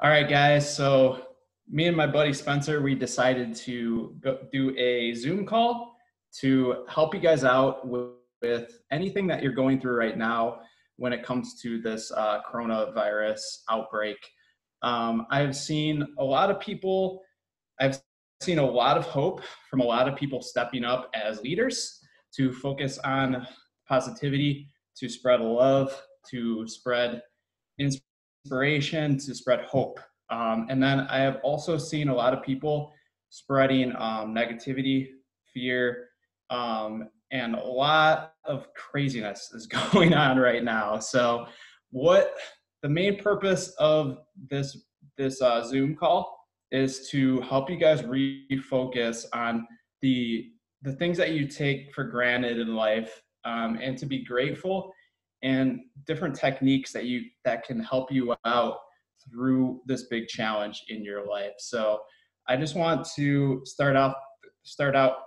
All right, guys. So me and my buddy Spencer, we decided to do a Zoom call to help you guys out with anything that you're going through right now when it comes to this coronavirus outbreak. I've seen a lot of people, I've seen a lot of hope from a lot of people stepping up as leaders to focus on positivity, to spread love, to spread inspiration, to spread hope. And then I have also seen a lot of people spreading negativity, fear, and a lot of craziness is going on right now. So, what the main purpose of this Zoom call is to help you guys refocus on the things that you take for granted in life, and to be grateful, and different techniques that can help you out through this big challenge in your life. So I just want to start out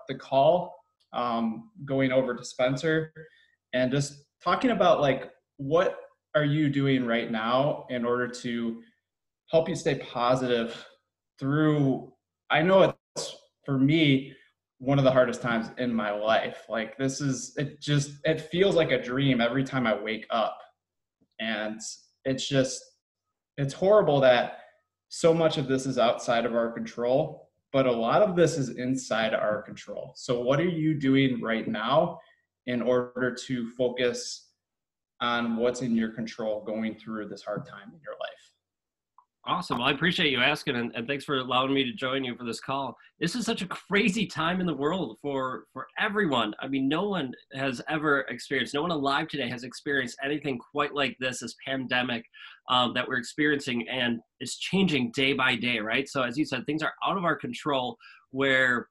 the call, going over to Spencer and just talking about, like, what are you doing right now in order to help you stay positive through, I know it's, for me, one of the hardest times in my life. Like, it feels like a dream every time I wake up. And it's horrible that so much of this is outside of our control, but a lot of this is inside our control. So what are you doing right now in order to focus on what's in your control going through this hard time in your life? Awesome. Well, I appreciate you asking, and thanks for allowing me to join you for this call. This is such a crazy time in the world for everyone. I mean, no one has ever experienced, no one alive today has experienced anything quite like this pandemic that we're experiencing, and it's changing day by day, right? So as you said, things are out of our control where,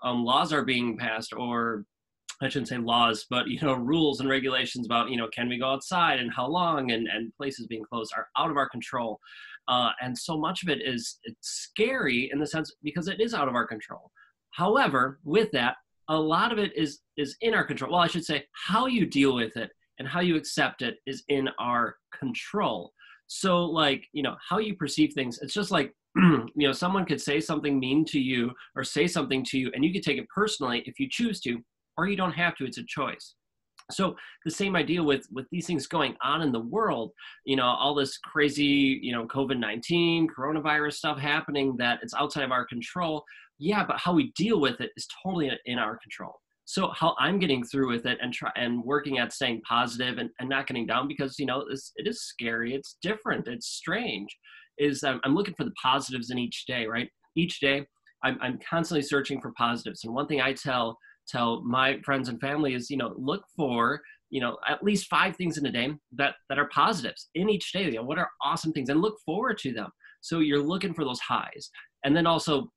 laws are being passed, or I shouldn't say laws, but, rules and regulations about, can we go outside and how long, and places being closed are out of our control. And so much of it's scary in the sense because it is out of our control. However, with that, a lot of it is in our control. Well, I should say how you deal with it and how you accept it is in our control. So, like, how you perceive things, it's just like, someone could say something mean to you or say something to you, and you could take it personally if you choose to, or you don't have to. It's a choice. So the same idea with these things going on in the world, all this crazy, COVID-19, coronavirus stuff happening that it's outside of our control. Yeah, but how we deal with it is totally in our control. So how I'm getting through with it and working at staying positive and not getting down, because, it is scary. It's different. It's strange. I'm looking for the positives in each day, right? Each day I'm constantly searching for positives. And one thing I tell my friends and family is, look for, at least 5 things in a day that are positives in each day. What are awesome things, and look forward to them. So you're looking for those highs. And then also,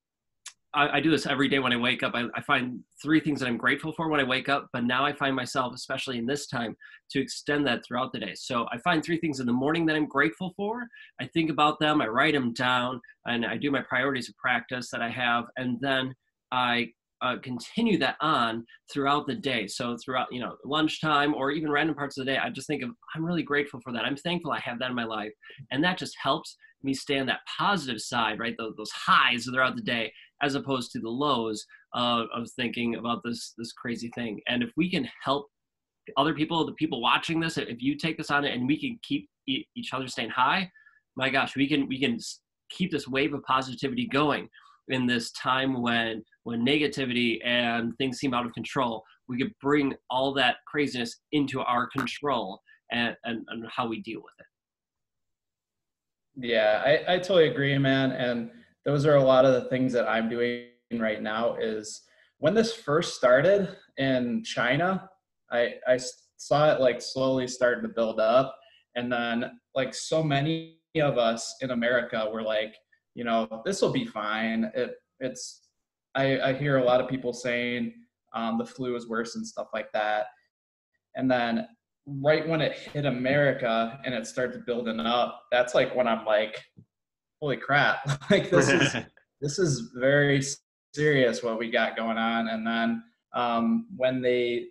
I do this every day when I wake up. I find 3 things that I'm grateful for when I wake up, but now I find myself, especially in this time, to extend that throughout the day. So I find 3 things in the morning that I'm grateful for. I think about them, I write them down, and I do my priorities of practice that I have. And then I continue that on throughout the day. So throughout, lunchtime or even random parts of the day, I just think of, I'm really grateful for that. I'm thankful I have that in my life. And that just helps me stay on that positive side, right? Those highs throughout the day, as opposed to the lows of thinking about this crazy thing. And if we can help other people, the people watching this, if you take this on it and we can keep each other staying high, my gosh, we can keep this wave of positivity going in this time when negativity and things seem out of control. We could bring all that craziness into our control and how we deal with it. Yeah, I totally agree, man. And those are a lot of the things that I'm doing right now. Is when this first started in China, I saw it, like, slowly starting to build up. And then, like, so many of us in America were like, this will be fine. I hear a lot of people saying the flu is worse and stuff like that. And then right when it hit America and it started building up, that's like when I'm like, holy crap, like this is very serious what we got going on. And then when they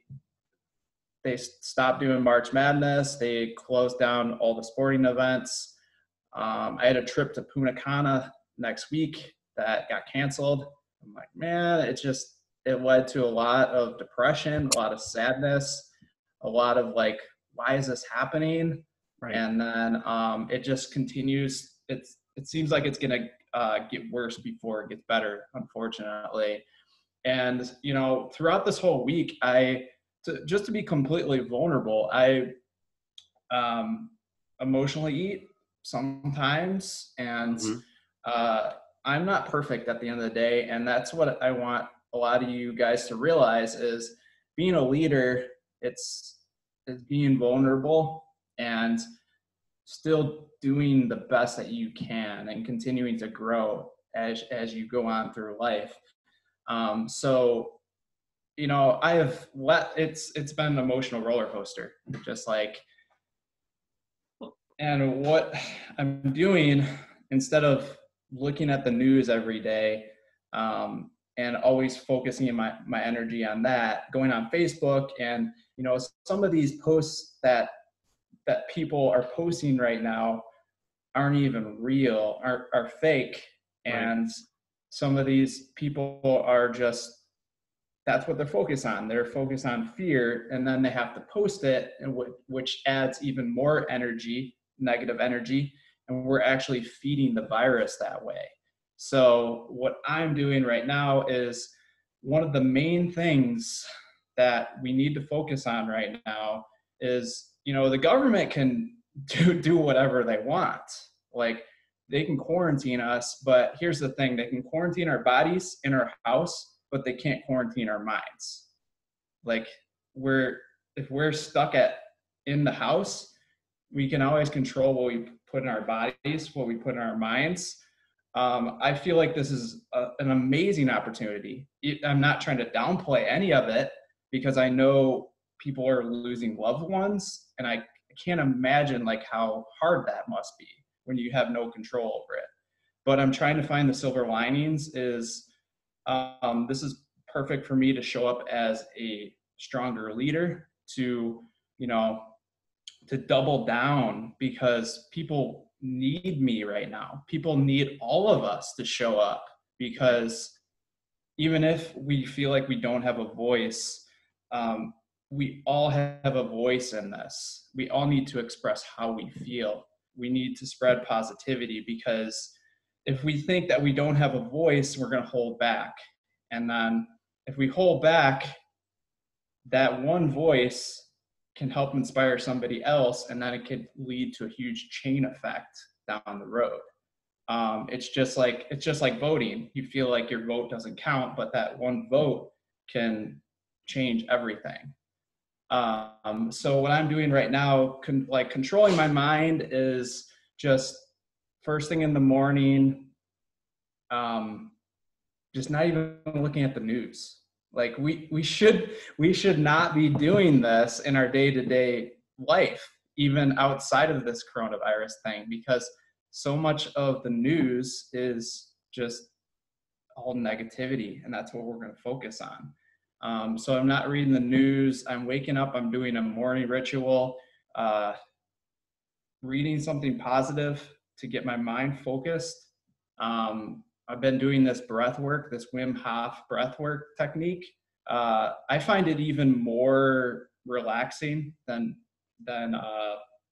stopped doing March Madness, they closed down all the sporting events. I had a trip to Punta Cana next week that got canceled. I'm like, man, it led to a lot of depression, a lot of sadness, a lot of like, why is this happening? Right. And then it just continues. It seems like it's gonna get worse before it gets better, unfortunately. And throughout this whole week, just to be completely vulnerable, I emotionally eat sometimes, and I'm not perfect at the end of the day. And that's what I want a lot of you guys to realize is being a leader, it's being vulnerable and still doing the best that you can and continuing to grow as you go on through life. So it's been an emotional roller coaster, just like. And what I'm doing, instead of looking at the news every day and always focusing my energy on that, going on Facebook and some of these posts that people are posting right now aren't even real, are fake. And some of these people are just, that's what they're focused on. They're focused on fear, and then they have to post it, and which adds even more energy, negative energy, and we're actually feeding the virus that way. So what I'm doing right now is one of the main things that we need to focus on right now is, the government can do whatever they want. Like, they can quarantine us, but here's the thing, they can quarantine our bodies in our house, but they can't quarantine our minds. Like, if we're stuck in the house, we can always control what we put in our bodies, what we put in our minds. I feel like this is an amazing opportunity. I'm not trying to downplay any of it, because I know people are losing loved ones, and I can't imagine like how hard that must be when you have no control over it. But I'm trying to find the silver linings. This is perfect for me to show up as a stronger leader, to double down, because people need me right now. People need all of us to show up, because even if we feel like we don't have a voice, we all have a voice in this. We all need to express how we feel. We need to spread positivity, because if we think that we don't have a voice, we're going to hold back. And then if we hold back, that one voice can help inspire somebody else, and then it could lead to a huge chain effect down the road. It's just like voting. You feel like your vote doesn't count, but that one vote can change everything. So what I'm doing right now, controlling my mind, is just first thing in the morning, just not even looking at the news. Like we should not be doing this in our day-to-day life, even outside of this coronavirus thing, because so much of the news is just all negativity, and that's what we're going to focus on. So I'm not reading the news. I'm waking up, I'm doing a morning ritual, reading something positive to get my mind focused. I've been doing this breath work, this Wim Hof breath work technique. I find it even more relaxing than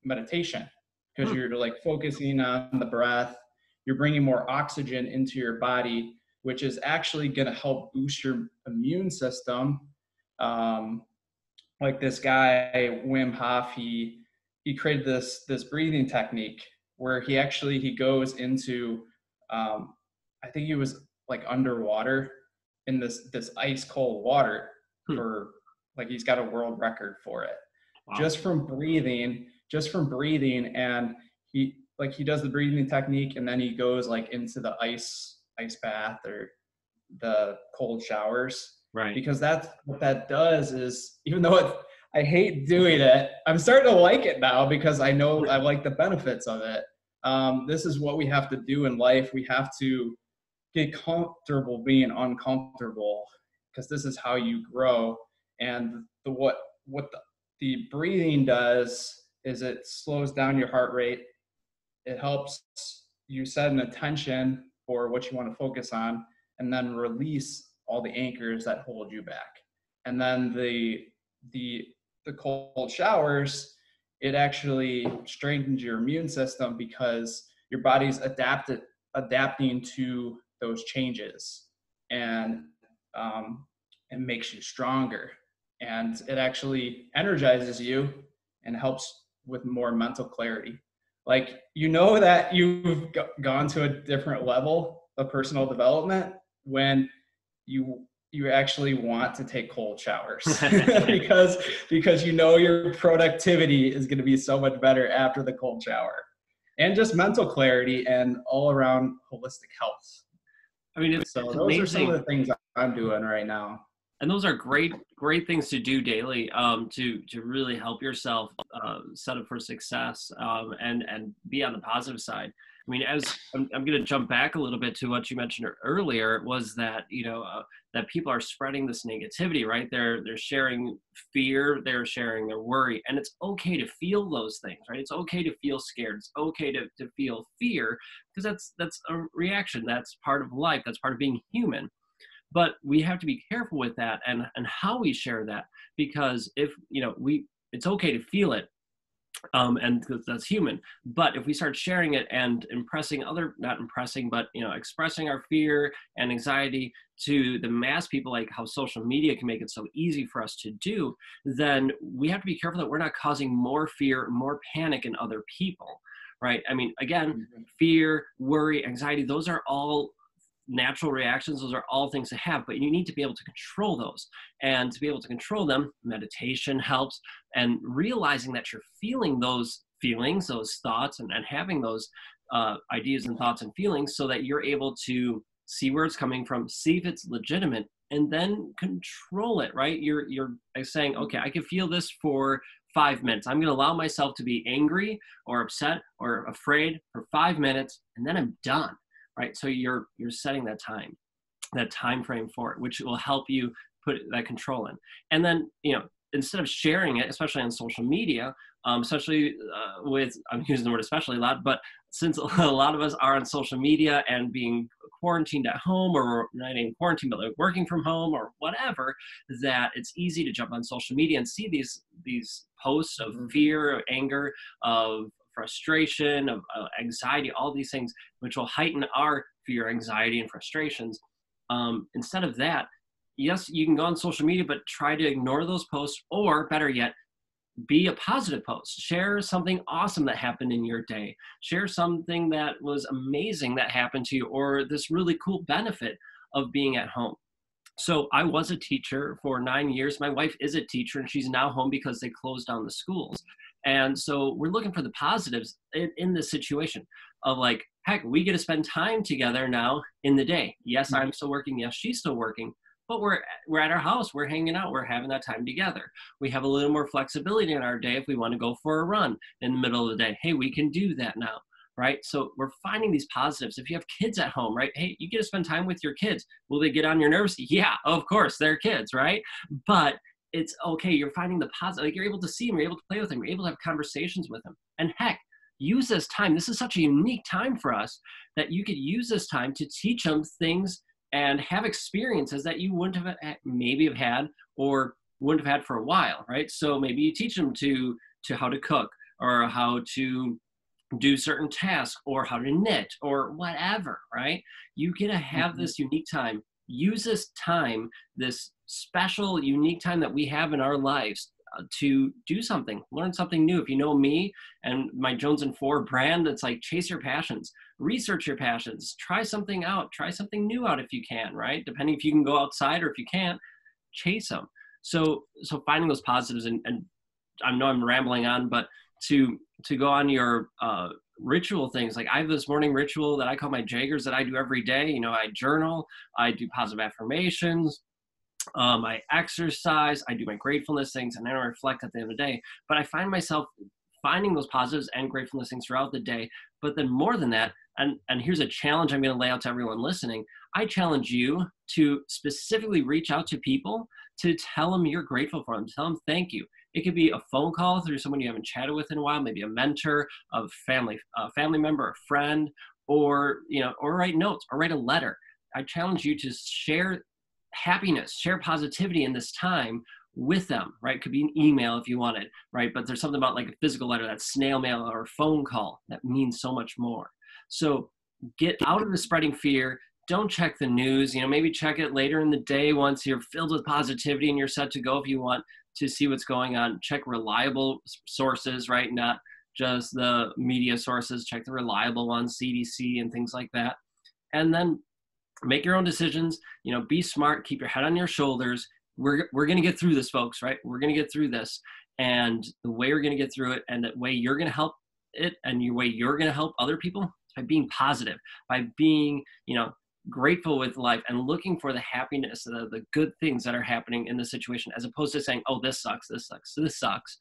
meditation, because you're like focusing on the breath. You're bringing more oxygen into your body, which is actually going to help boost your immune system. Like this guy, Wim Hof, he created this breathing technique where he goes into, I think he was like underwater in this ice cold water for like, he's got a world record for it. Wow. Just from breathing. And he does the breathing technique, and then he goes like into the ice bath or the cold showers. Right. Because that's what that does is, even though I hate doing it, I'm starting to like it now, because I know I like the benefits of it. This is what we have to do in life. We have to get comfortable being uncomfortable, because this is how you grow. And what the breathing does is it slows down your heart rate. it helps you set an intention for what you want to focus on, and then release all the anchors that hold you back. And then the cold showers, it actually strengthens your immune system because your body's adapting to those changes, and it makes you stronger, and it actually energizes you and helps with more mental clarity. Like, you know that you've gone to a different level of personal development when you actually want to take cold showers because you know your productivity is going to be so much better after the cold shower, and just mental clarity and all around holistic health. I mean, it's those amazing. Are some of the things I'm doing right now. And those are great things to do daily, to really help yourself set up for success, and be on the positive side. I mean, as I'm going to jump back a little bit to what you mentioned earlier, was that, that people are spreading this negativity, right? They're sharing fear, they're sharing their worry, and it's okay to feel those things, right? It's okay to feel scared. It's okay to feel fear, because that's a reaction. That's part of life. That's part of being human. But we have to be careful with that and how we share that, because if, it's okay to feel it, and that's human. But if we start sharing it and expressing our fear and anxiety to the mass people, like how social media can make it so easy for us to do, then we have to be careful that we're not causing more fear, more panic in other people, right? I mean, again, fear, worry, anxiety, those are all natural reactions. Those are all things to have, but you need to be able to control those. And to be able to control them, meditation helps, and realizing that you're feeling those feelings, those thoughts, and having those ideas and thoughts and feelings, so that you're able to see where it's coming from, see if it's legitimate, and then control it, right? You're saying, okay, I can feel this for 5 minutes. I'm going to allow myself to be angry or upset or afraid for 5 minutes, and then I'm done. Right, so you're setting that time frame for it, which will help you put that control in. And then, instead of sharing it, especially on social media, especially I'm using the word especially a lot, but since a lot of us are on social media and being quarantined at home, or not even quarantined, but like working from home or whatever, that it's easy to jump on social media and see these posts of fear, of anger, of frustration, of anxiety, all these things, which will heighten our fear, anxiety, and frustrations. Instead of that, yes, you can go on social media, but try to ignore those posts, or better yet, be a positive post. Share something awesome that happened in your day. Share something that was amazing that happened to you, or this really cool benefit of being at home. So I was a teacher for 9 years. My wife is a teacher, and she's now home because they closed down the schools. And so we're looking for the positives in this situation of, like, heck, we get to spend time together now in the day. Yes, I'm still working. Yes, she's still working. But we're at our house. We're hanging out. We're having that time together. We have a little more flexibility in our day if we want to go for a run in the middle of the day. Hey, we can do that now, right? So we're finding these positives. If you have kids at home, right? Hey, you get to spend time with your kids. Will they get on your nerves? Yeah, of course, they're kids, right? But it's okay. You're finding the positive. Like, you're able to see them. You're able to play with them. You're able to have conversations with them. And heck, use this time. This is such a unique time for us that you could use this time to teach them things and have experiences that you wouldn't have maybe have had, or wouldn't have had for a while, right? So maybe you teach them to how to cook, or how to do certain tasks, or how to knit, or whatever, right? You get to have this unique time. Use this time, this special, unique time that we have in our lives, to do something, learn something new. If you know me and my Jonesin 4 brand, it's like, chase your passions, research your passions, try something out, try something new out if you can, right? Depending if you can go outside, or if you can't, chase them. So finding those positives, and I know I'm rambling on, but to go on your ritual things. Like, I have this morning ritual that I call my Jaggers that I do every day. I journal, I do positive affirmations, I exercise, I do my gratefulness things, and then I reflect at the end of the day. But I find myself finding those positives and gratefulness things throughout the day. But then more than that, and here's a challenge I'm going to lay out to everyone listening. I challenge you to specifically reach out to people to tell them you're grateful for them, tell them thank you. It could be a phone call through someone you haven't chatted with in a while, maybe a mentor, a family member, a friend, or, or write notes or write a letter. I challenge you to share happiness, share positivity in this time with them, right? It could be an email if you wanted, right? But there's something about like a physical letter, that snail mail or a phone call that means so much more. So get out of the spreading fear. Don't check the news, maybe check it later in the day once you're filled with positivity and you're set to go if you want to see what's going on. Check reliable sources, right? Not just the media sources. Check the reliable ones, CDC and things like that. And then make your own decisions, be smart, keep your head on your shoulders. We're going to get through this, folks, right? We're going to get through this. And the way we're going to get through it and the way you're going to help it and the way you're going to help other people is by being positive, by being, grateful with life and looking for the happiness, the good things that are happening in the situation, as opposed to saying, oh, this sucks, this sucks, this sucks.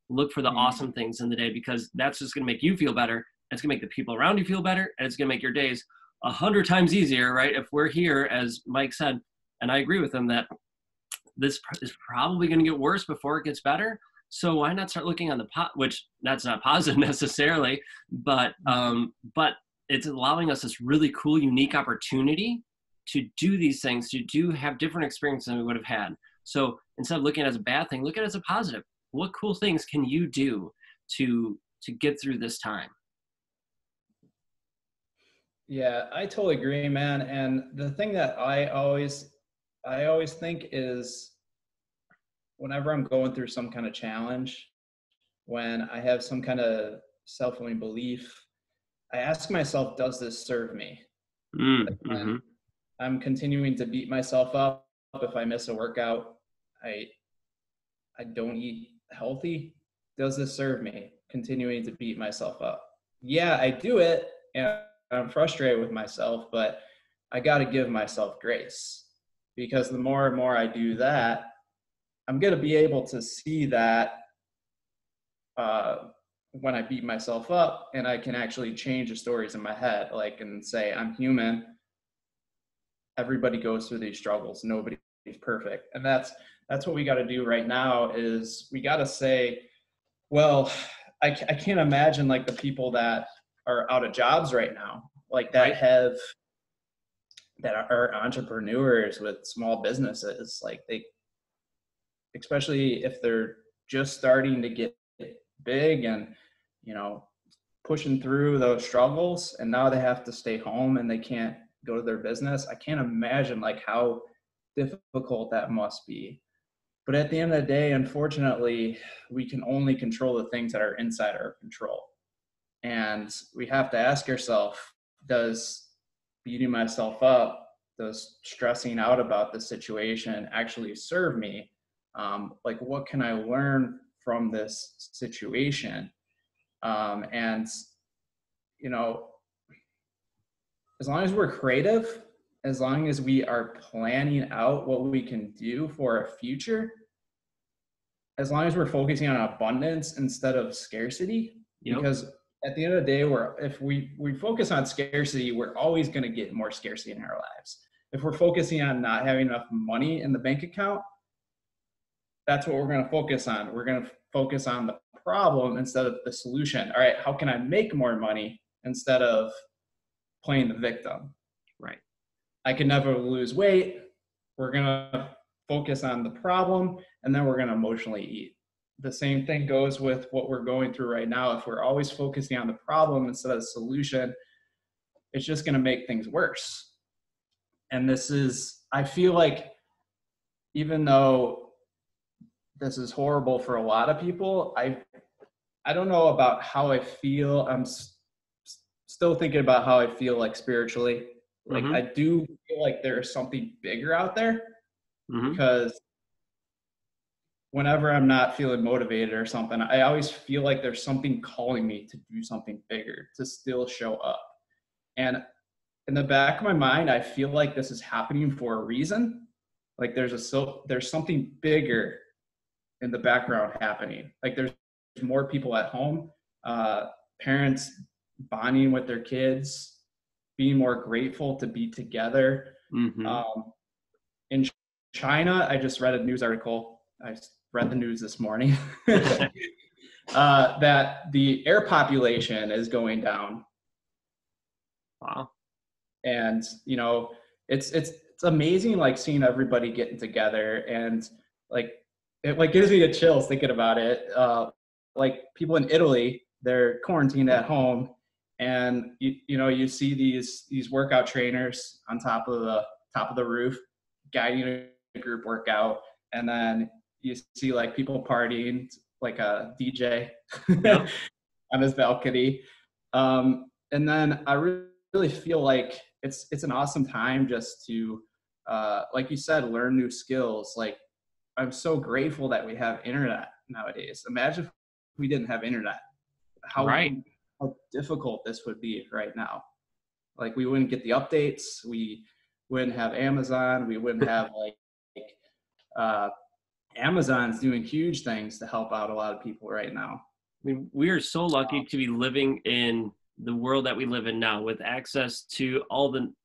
Look for the awesome things in the day, because that's just going to make you feel better. It's going to make the people around you feel better. And it's going to make your days 100 times easier, right? If we're here, as Mike said, and I agree with him, that this is probably going to get worse before it gets better. So why not start looking on the which that's not positive necessarily, but it's allowing us this really cool, unique opportunity to do these things, to have different experiences than we would have had. So instead of looking at it as a bad thing, look at it as a positive. What cool things can you do to get through this time? Yeah, I totally agree, man. And the thing that I always think is, whenever I'm going through some kind of challenge, when I have some kind of self-limiting belief, I ask myself, does this serve me? Mm-hmm. I'm continuing to beat myself up if I miss a workout. I don't eat healthy. Does this serve me? Continuing to beat myself up. Yeah, I do it, and I'm frustrated with myself, but I got to give myself grace, because the more and more I do that, I'm going to be able to see that when I beat myself up, and I can actually change the stories in my head, and say, I'm human. Everybody goes through these struggles. Nobody's perfect. And that's what we got to do right now, is we got to say, well, I can't imagine the people that are out of jobs right now, that are entrepreneurs with small businesses, they, especially if they're just starting to get big and, pushing through those struggles, and now they have to stay home and they can't go to their business. I can't imagine how difficult that must be. But at the end of the day, unfortunately, we can only control the things that are inside our control. And we have to ask ourselves, does beating myself up, does stressing out about the situation actually serve me? What can I learn from this situation? And, as long as we're creative, as long as we are planning out what we can do for our future, as long as we're focusing on abundance instead of scarcity, because at the end of the day, if we focus on scarcity, we're always going to get more scarcity in our lives. If we're focusing on not having enough money in the bank account, that's what we're going to focus on. We're going to focus on the problem instead of the solution. All right, how can I make more money instead of playing the victim? Right. I can never lose weight. We're going to focus on the problem, and then we're going to emotionally eat. The same thing goes with what we're going through right now. If we're always focusing on the problem instead of the solution, it's just going to make things worse. And I feel like, even though this is horrible for a lot of people, I don't know about how I feel. I'm still thinking about how I feel spiritually. I do feel like there's something bigger out there, because whenever I'm not feeling motivated or something, I always feel like there's something calling me to do something bigger, to still show up. And in the back of my mind, I feel like this is happening for a reason. There's something bigger in the background happening. There's more people at home, parents bonding with their kids, being more grateful to be together. In China, I just read a news article. I read the news this morning that the air population is going down. Wow. And, you know, it's amazing, like seeing everybody getting together, and like, it like gives me the chills thinking about it. Like people in Italy, they're quarantined at home, and you know, you see these workout trainers on top of the roof guiding a group workout, and then you see like people partying, like a DJ Yep. on his balcony. And then I really feel like it's an awesome time just to, like you said, learn new skills. Like, I'm so grateful that we have internet nowadays. Imagine if we didn't have internet, Right. how difficult this would be right now. Like, we wouldn't get the updates. We wouldn't have Amazon. We wouldn't have uh, Amazon's doing huge things to help out a lot of people right now. I mean, we are so lucky to be living in the world that we live in now, with access to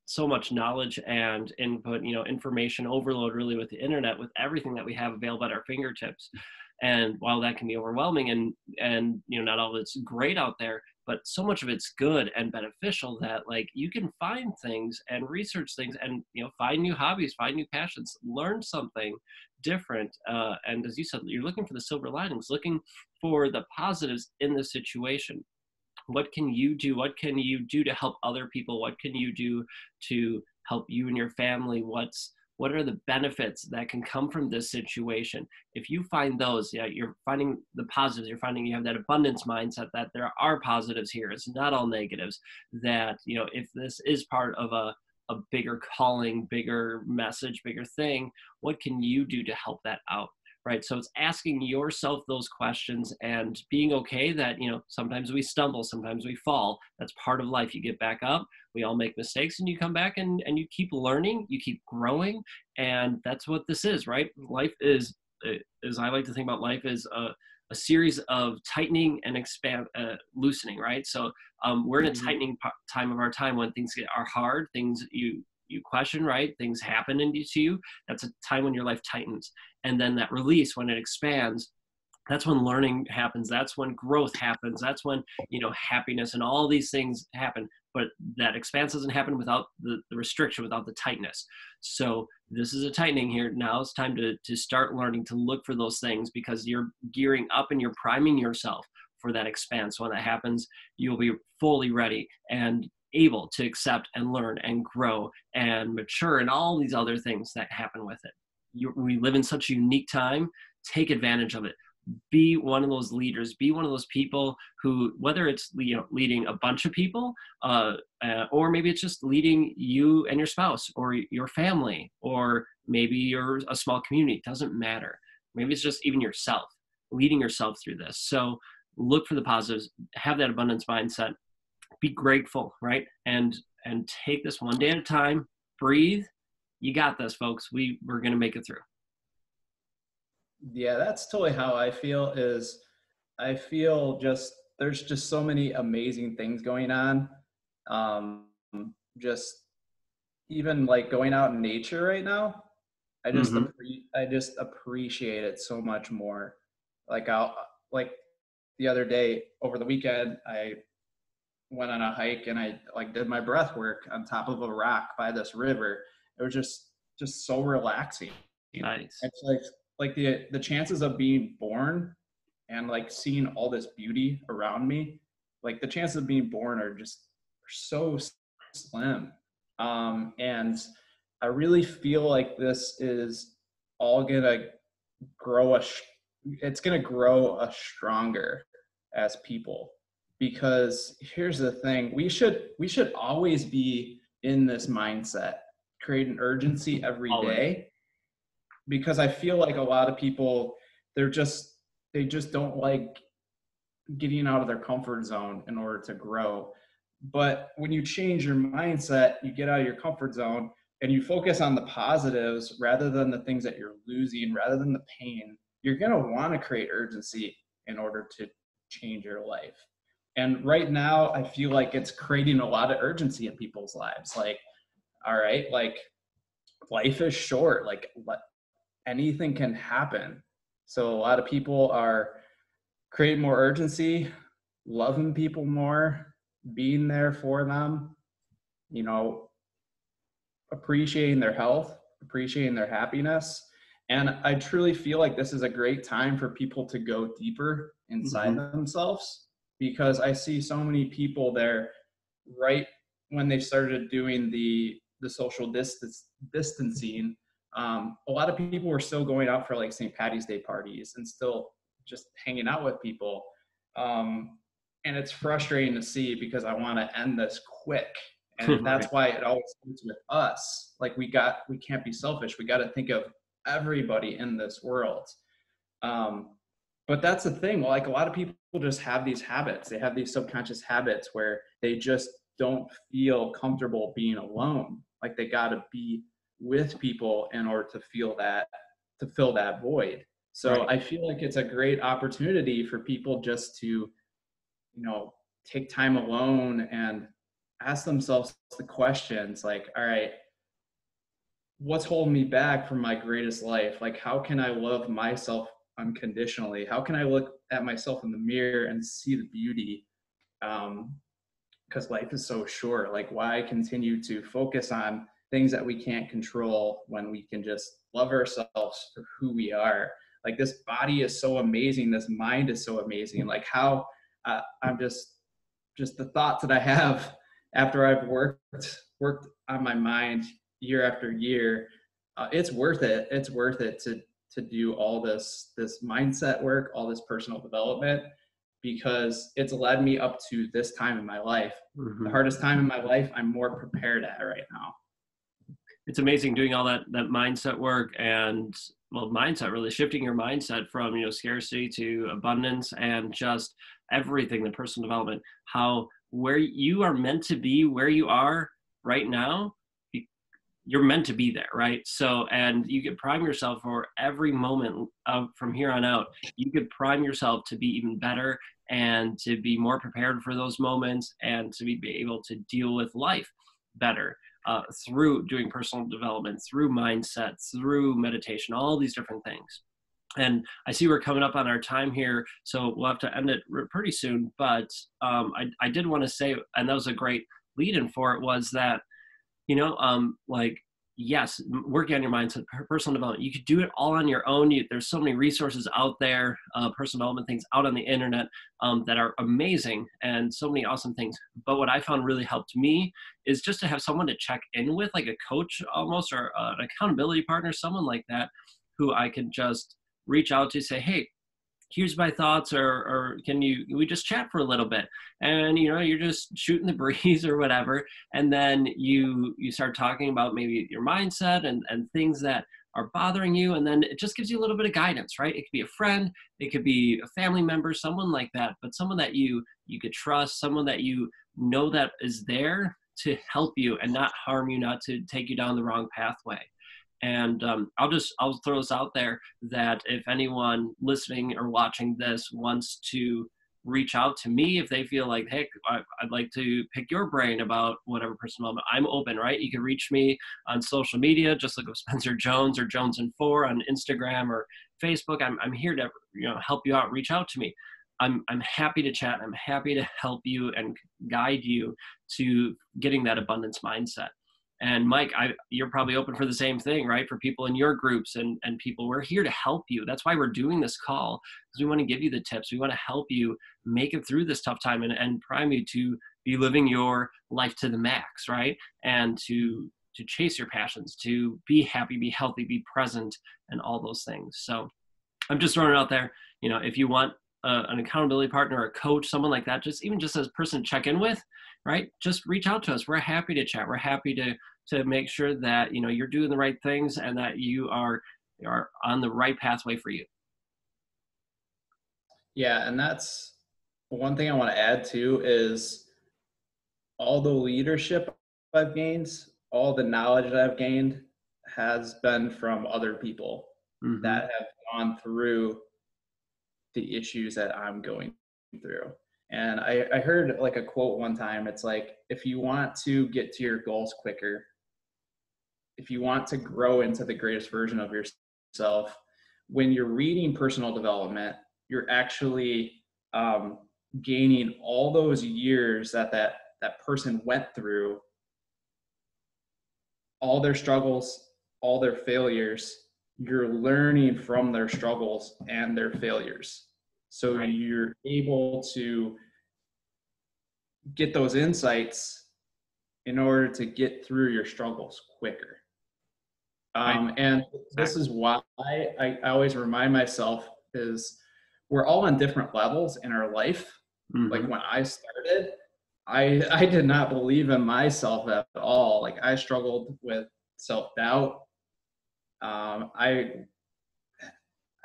so much knowledge and input, information overload, really, with the internet, with everything that we have available at our fingertips. And while that can be overwhelming, and not all of it's great out there, but so much of it's good and beneficial, that like you can find things and research things, and find new hobbies, find new passions, learn something different. And as you said, you're looking for the silver linings, looking for the positives in the situation. What can you do? What can you do to help other people? What can you do to help you and your family? What are the benefits that can come from this situation? If you find those, you're finding the positives. You're finding you have that abundance mindset, that there are positives here. It's not all negatives. That, if this is part of a bigger calling, bigger message, bigger thing, what can you do to help that out? Right. So it's asking yourself those questions and being okay that, sometimes we stumble, sometimes we fall. That's part of life. You get back up, we all make mistakes, and you come back and you keep learning, you keep growing. And that's what this is, right? Life is, as I like to think about life, is a series of tightening and loosening, right? So we're in a tightening time of our time, when things are hard, things you question, right? Things happen to you. That's a time when your life tightens. And then that release, when it expands, that's when learning happens. That's when growth happens. That's when, happiness and all these things happen. But that expanse doesn't happen without the restriction, without the tightness. So this is a tightening here. Now it's time to start learning to look for those things, because you're gearing up and you're priming yourself for that expanse. When that happens, you'll be fully ready and able to accept and learn and grow and mature, and all these other things that happen with it. We live in such a unique time. Take advantage of it. Be one of those leaders. Be one of those people who, whether it's leading a bunch of people, or maybe it's just leading you and your spouse or your family, or maybe you're a small community. It doesn't matter. Maybe it's just even yourself, leading yourself through this. So look for the positives. Have that abundance mindset. Be grateful, right? And take this one day at a time. Breathe. You got this, folks. We're going to make it through. Yeah, that's totally how I feel. I feel there's just so many amazing things going on. Just even like going out in nature right now, I just appreciate it so much more. Like like the other day, over the weekend, I went on a hike, and I like did my breath work on top of a rock by this river. It was just so relaxing. Nice. It's like the chances of being born and like seeing all this beauty around me, like the chances of being born are so slim. And I really feel like this is all gonna grow it's gonna grow us stronger as people. Because here's the thing, we should always be in this mindset, create an urgency every day. Because I feel like a lot of people, they just don't like getting out of their comfort zone in order to grow. But when you change your mindset, you get out of your comfort zone and you focus on the positives rather than the things that you're losing, rather than the pain, you're going to want to create urgency in order to change your life. And right now, I feel like it's creating a lot of urgency in people's lives. Like, all right, like life is short. Like anything can happen. So a lot of people are creating more urgency, loving people more, being there for them, you know, appreciating their health, appreciating their happiness. And I truly feel like this is a great time for people to go deeper inside Hmm. themselves, because I see so many people there right when they started doing the social distancing. A lot of people were still going out for like St. Patty's Day parties and still just hanging out with people. And it's frustrating to see, because I want to end this quick. And Right. that's why it always starts with us. Like we can't be selfish. We got to think of everybody in this world. Um, but that's the thing. Like a lot of people just have these habits. They have these subconscious habits where they just don't feel comfortable being alone. Like they got to be with people in order to feel that, to fill that void. So Right. I feel like it's a great opportunity for people just to, take time alone and ask themselves the questions like, all right, what's holding me back from my greatest life? Like, how can I love myself unconditionally? How can I look at myself in the mirror and see the beauty? Because life is so short. Like, why continue to focus on things that we can't control when we can just love ourselves for who we are? Like, this body is so amazing. This mind is so amazing. Like, how I'm just the thoughts that I have after I've worked on my mind year after year. It's worth it. It's worth it to do all this mindset work, all this personal development, because it's led me up to this time in my life. The Hmm. hardest time in my life, I'm more prepared at right now. It's amazing doing all that mindset work and, well, mindset, really shifting your mindset from, scarcity to abundance, and just everything, the personal development, how where you are meant to be, where you are right now, you're meant to be there, right? So, and you could prime yourself for every moment from here on out. You could prime yourself to be even better and to be more prepared for those moments, and to be able to deal with life better, through doing personal development, through mindset, through meditation, all these different things. And I see we're coming up on our time here, so we'll have to end it pretty soon. But I did want to say, and that was a great lead in for it, was that, like, yes, working on your mindset, personal development, you could do it all on your own. There's so many resources out there, personal development things out on the internet, that are amazing, and so many awesome things. But what I found really helped me is just to have someone to check in with, like a coach almost, or an accountability partner, someone like that, who I could just reach out to, say, hey, here's my thoughts, or we just chat for a little bit, and you're just shooting the breeze or whatever, and then you start talking about maybe your mindset and things that are bothering you, and then it just gives you a little bit of guidance, right? It could be a friend, it could be a family member, someone like that, but someone that you could trust, someone that that is there to help you and not harm you, not to take you down the wrong pathway. And I'll throw this out there, that if anyone listening or watching this wants to reach out to me, if they feel like, hey, I'd like to pick your brain about whatever personal development, I'm open, right? You can reach me on social media. Just look up Spencer Jones or Jonesin4 on Instagram or Facebook. I'm here to help you out. Reach out to me. I'm happy to chat. I'm happy to help you and guide you to getting that abundance mindset. And Mike, you're probably open for the same thing, right? For people in your groups and people, we're here to help you. That's why we're doing this call, because we want to give you the tips. We want to help you make it through this tough time, and prime you to be living your life to the max, right? And to chase your passions, to be happy, be healthy, be present, and all those things. So I'm just throwing it out there. If you want an accountability partner, a coach, someone like that, just as a person to check in with, right? Just reach out to us. We're happy to chat. We're happy to make sure that you're doing the right things, and that you are on the right pathway for you. Yeah, and that's one thing I want to add too, is all the leadership I've gained, all the knowledge that I've gained has been from other people Mm-hmm. that have gone through the issues that I'm going through. And I heard like a quote one time. It's like, if you want to get to your goals quicker, if you want to grow into the greatest version of yourself, when you're reading personal development, you're actually gaining all those years that person went through, all their struggles, all their failures. You're learning from their struggles and their failures. So Right. you're able to get those insights in order to get through your struggles quicker. Right. And this is why I always remind myself is we're all on different levels in our life. Like Mm-hmm. when I started, I did not believe in myself at all. Like I struggled with self-doubt. I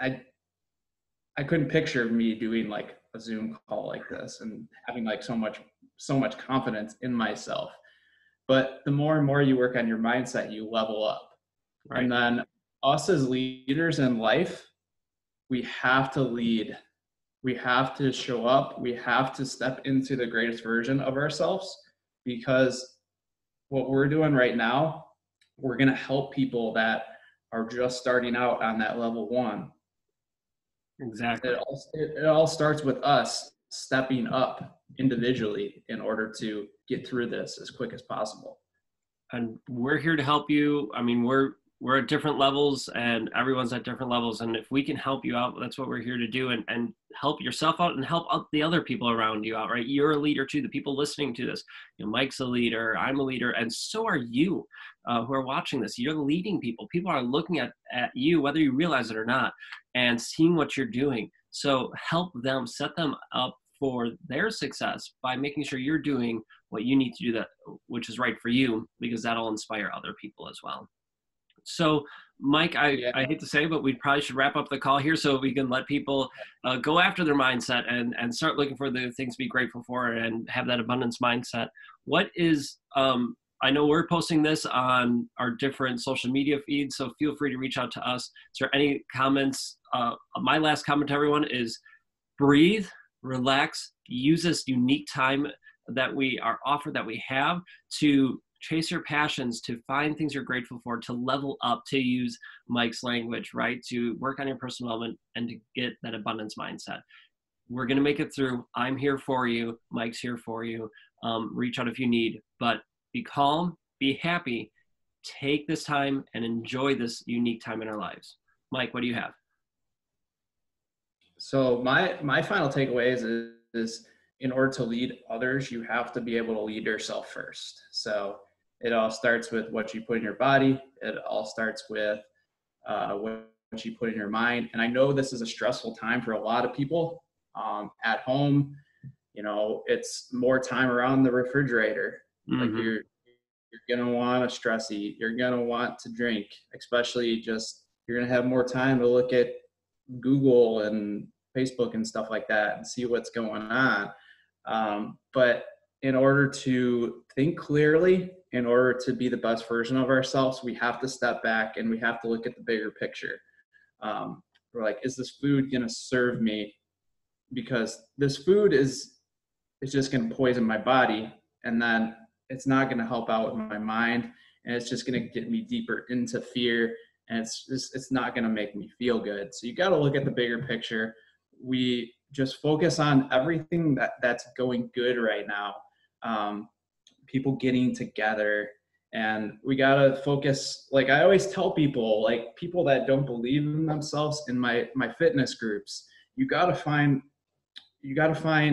I I couldn't picture me doing like a Zoom call like this and having like so much confidence in myself. But the more and more you work on your mindset, you level up. Right. And then us as leaders in life, we have to lead. We have to show up. We have to step into the greatest version of ourselves, because what we're doing right now, we're going to help people that are just starting out on that level one. Exactly. It all starts with us stepping up individually in order to get through this as quick as possible. And we're here to help you. I mean, we're at different levels, and everyone's at different levels. And if we can help you out, that's what we're here to do, and help yourself out and help the other people around you out, right? You're a leader too. The people listening to this, you know, Mike's a leader, I'm a leader, and so are you who are watching this. You're leading people. People are looking at you, whether you realize it or not, and seeing what you're doing. So help them, set them up for their success by making sure you're doing what you need to do, that which is right for you, because that'll inspire other people as well. So Mike, I hate to say, but we probably should wrap up the call here so we can let people go after their mindset and start looking for the things to be grateful for and have that abundance mindset. What is, I know we're posting this on our different social media feeds, so feel free to reach out to us. Is there any comments? My last comment to everyone is breathe, relax, use this unique time that we are offered, that we have, to chase your passions, to find things you're grateful for, to level up, to use Mike's language, right? To work on your personal development and to get that abundance mindset. We're going to make it through. I'm here for you. Mike's here for you. Reach out if you need, but be calm, be happy, take this time and enjoy this unique time in our lives. Mike, what do you have? So my final takeaways is in order to lead others, you have to be able to lead yourself first. So it all starts with what you put in your body. It all starts with what you put in your mind. And I know this is a stressful time for a lot of people at home. You know, it's more time around the refrigerator. Mm-hmm. Like you're gonna want to stress eat. You're gonna want to drink, especially just you're gonna have more time to look at Google and Facebook and stuff like that and see what's going on. But in order to think clearly, in order to be the best version of ourselves, we have to step back and we have to look at the bigger picture. We're like, is this food going to serve me? Because this food is just going to poison my body, and then it's not going to help out with my mind, and it's just going to get me deeper into fear, and it's not going to make me feel good. So you got to look at the bigger picture. We just focus on everything that's going good right now. People getting together, and we got to focus. Like I always tell people, like people that don't believe in themselves in my fitness groups, you got to find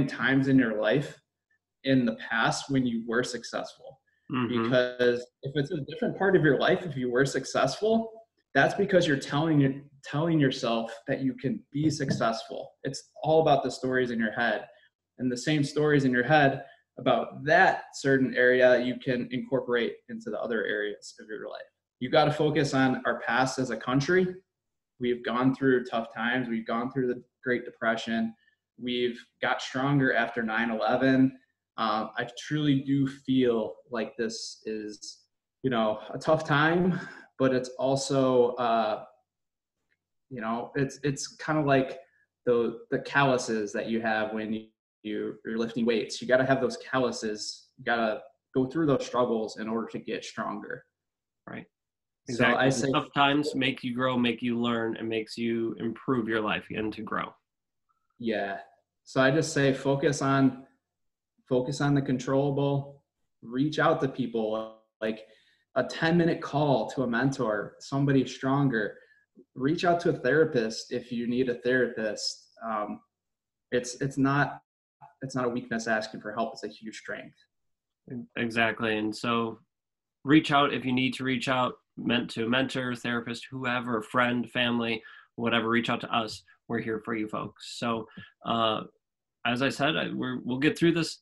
times in your life in the past when you were successful. Mm-hmm. Because if it's a different part of your life, if you were successful, that's because you're telling yourself that you can be successful. It's all about the stories in your head, and the same stories in your head about that certain area you can incorporate into the other areas of your life. You got to focus on our past as a country. We've gone through tough times. We've gone through the Great Depression. We've got stronger after 9/11. I truly do feel like this is, you know, a tough time, but it's also, you know, it's kind of like the calluses that you have when you're lifting weights. You got to have those calluses. You got to go through those struggles in order to get stronger. Right. So I Exactly. The say, tough times make you grow, make you learn, and makes you improve your life and to grow. yeah. So I just say focus on the controllable, reach out to people, like a 10-minute call to a mentor, somebody stronger, reach out to a therapist if you need a therapist. It's not a weakness asking for help. It's a huge strength. Exactly. And so reach out if you need to reach out, meant to a mentor, therapist, whoever, friend, family, whatever, reach out to us. We're here for you folks. So as I said, we'll get through this.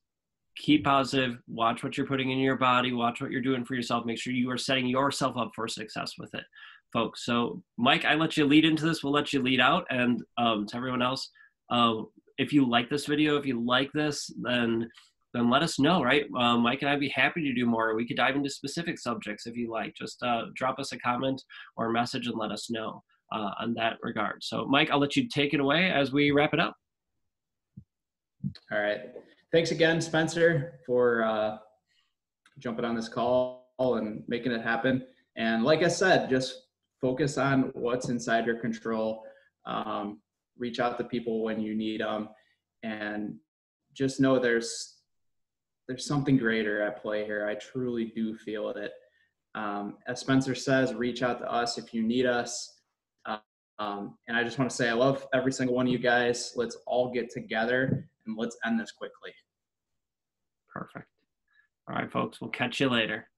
Keep positive, watch what you're putting in your body, watch what you're doing for yourself, make sure you are setting yourself up for success with it, folks. So Mike, I let you lead into this, we'll let you lead out. And to everyone else, if you like this video, if you like this, then let us know, right? Mike and I'd be happy to do more. We could dive into specific subjects if you like. Just drop us a comment or a message and let us know on that regard. So Mike, I'll let you take it away as we wrap it up. All right. Thanks again, Spencer, for jumping on this call and making it happen. And like I said, just focus on what's inside your control. Reach out to people when you need them, and just know there's something greater at play here. I truly do feel it. As Spencer says, reach out to us if you need us. And I just want to say I love every single one of you guys. Let's all get together and let's end this quickly. Perfect. All right, folks, we'll catch you later.